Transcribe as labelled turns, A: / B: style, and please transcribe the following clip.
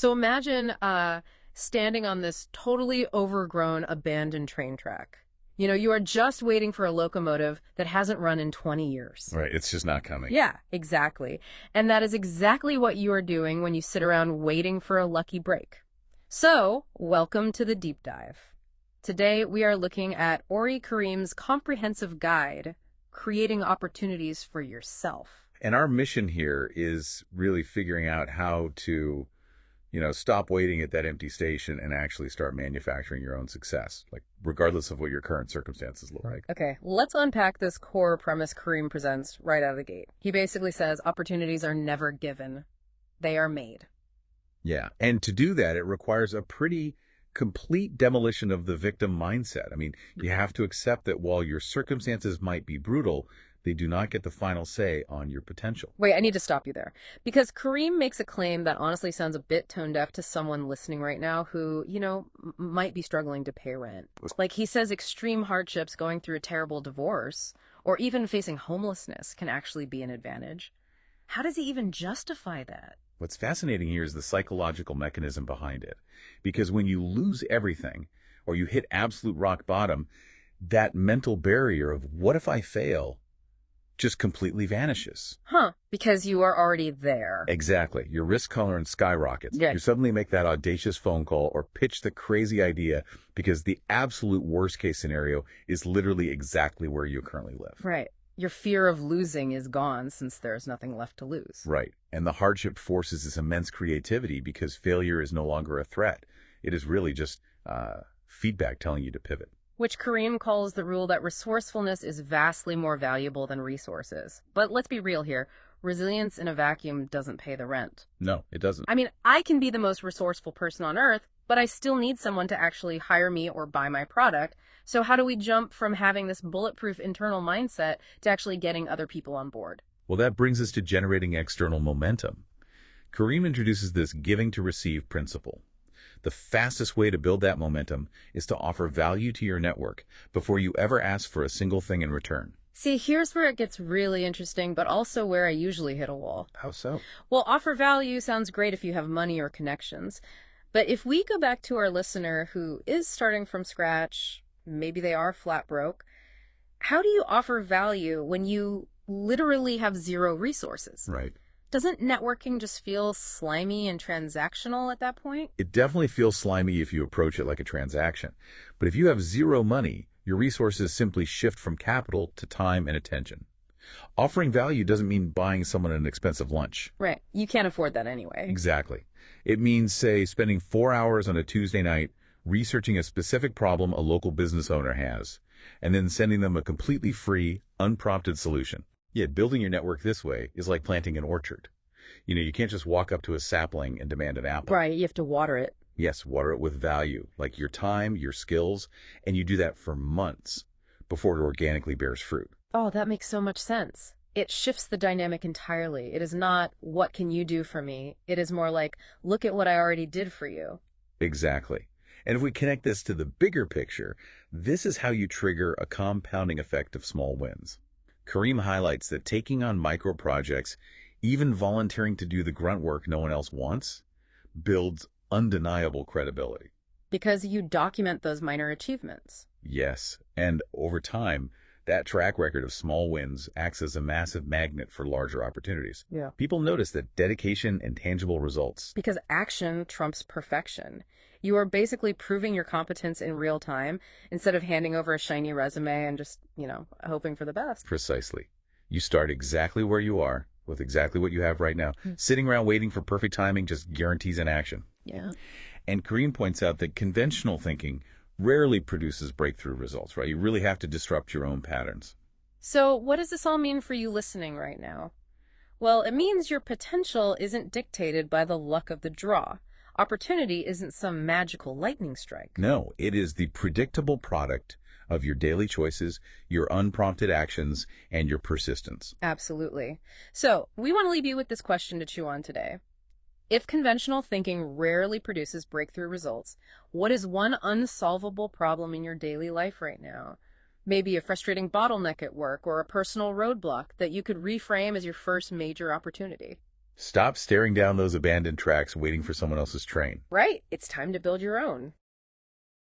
A: So imagine standing on this totally overgrown, abandoned train track. You know, you are just waiting for a locomotive that hasn't run in 20 years.
B: Right, it's just not coming.
A: Yeah, exactly. And that is exactly what you are doing when you sit around waiting for a lucky break. So, welcome to the deep dive. Today, we are looking at ORRIE Karim's comprehensive guide, Creating Opportunities for Yourself.
B: And our mission here is really figuring out how to, stop waiting at that empty station and actually start manufacturing your own success, like regardless of what your current circumstances look like.
A: Okay, let's unpack this core premise Karim presents right out of the gate. He basically says opportunities are never given. They are made.
B: Yeah, and to do that, it requires a pretty complete demolition of the victim mindset. I mean, you have to accept that while your circumstances might be brutal, they do not get the final say on your potential.
A: Wait, I need to stop you there. Because Karim makes a claim that honestly sounds a bit tone deaf to someone listening right now who, might be struggling to pay rent. Like he says extreme hardships, going through a terrible divorce, or even facing homelessness can actually be an advantage. How does he even justify that?
B: What's fascinating here is the psychological mechanism behind it. Because when you lose everything, or you hit absolute rock bottom, that mental barrier of what if I fail just completely vanishes.
A: Because you are already there.
B: Exactly. Your risk tolerance skyrockets.
A: Yeah.
B: You suddenly make that audacious phone call or pitch the crazy idea because the absolute worst case scenario is literally exactly where you currently live.
A: Right. Your fear of losing is gone since there's nothing left to lose.
B: Right. And the hardship forces this immense creativity because failure is no longer a threat. It is really just feedback telling you to pivot.
A: Which Karim calls the rule that resourcefulness is vastly more valuable than resources. But let's be real here. Resilience in a vacuum doesn't pay the rent.
B: No, it doesn't.
A: I mean, I can be the most resourceful person on earth, but I still need someone to actually hire me or buy my product. So how do we jump from having this bulletproof internal mindset to actually getting other people on board?
B: Well, that brings us to generating external momentum. Karim introduces this giving to receive principle. The fastest way to build that momentum is to offer value to your network before you ever ask for a single thing in return.
A: See, here's where it gets really interesting, but also where I usually hit a wall.
B: How so?
A: Well, offer value sounds great if you have money or connections. But if we go back to our listener who is starting from scratch, maybe they are flat broke, how do you offer value when you literally have zero resources?
B: Right.
A: Doesn't networking just feel slimy and transactional at that point?
B: It definitely feels slimy if you approach it like a transaction. But if you have zero money, your resources simply shift from capital to time and attention. Offering value doesn't mean buying someone an expensive lunch.
A: Right. You can't afford that anyway.
B: Exactly. It means, say, spending 4 hours on a Tuesday night researching a specific problem a local business owner has, and then sending them a completely free, unprompted solution. Yet building your network this way is like planting an orchard. You can't just walk up to a sapling and demand an apple.
A: Right, you have to water it.
B: Yes, water it with value, like your time, your skills, and you do that for months before it organically bears fruit.
A: Oh, that makes so much sense. It shifts the dynamic entirely. It is not, what can you do for me? It is more like, look at what I already did for you.
B: Exactly. And if we connect this to the bigger picture, this is how you trigger a compounding effect of small wins. Karim highlights that taking on micro projects, even volunteering to do the grunt work no one else wants, builds undeniable credibility.
A: Because you document those minor achievements.
B: Yes, and over time, that track record of small wins acts as a massive magnet for larger opportunities.
A: Yeah.
B: People notice that dedication and tangible results.
A: Because action trumps perfection. You are basically proving your competence in real time instead of handing over a shiny resume and just, hoping for the best.
B: Precisely. You start exactly where you are with exactly what you have right now. Sitting around waiting for perfect timing just guarantees inaction.
A: Yeah.
B: And Karim points out that conventional thinking rarely produces breakthrough results, right? You really have to disrupt your own patterns.
A: So what does this all mean for you listening right now? Well, it means your potential isn't dictated by the luck of the draw. Opportunity isn't some magical lightning strike.
B: No, it is the predictable product of your daily choices, your unprompted actions, and your persistence.
A: Absolutely. So we want to leave you with this question to chew on today. If conventional thinking rarely produces breakthrough results, what is one unsolvable problem in your daily life right now? Maybe a frustrating bottleneck at work or a personal roadblock that you could reframe as your first major opportunity.
B: Stop staring down those abandoned tracks waiting for someone else's train.
A: Right? It's time to build your own.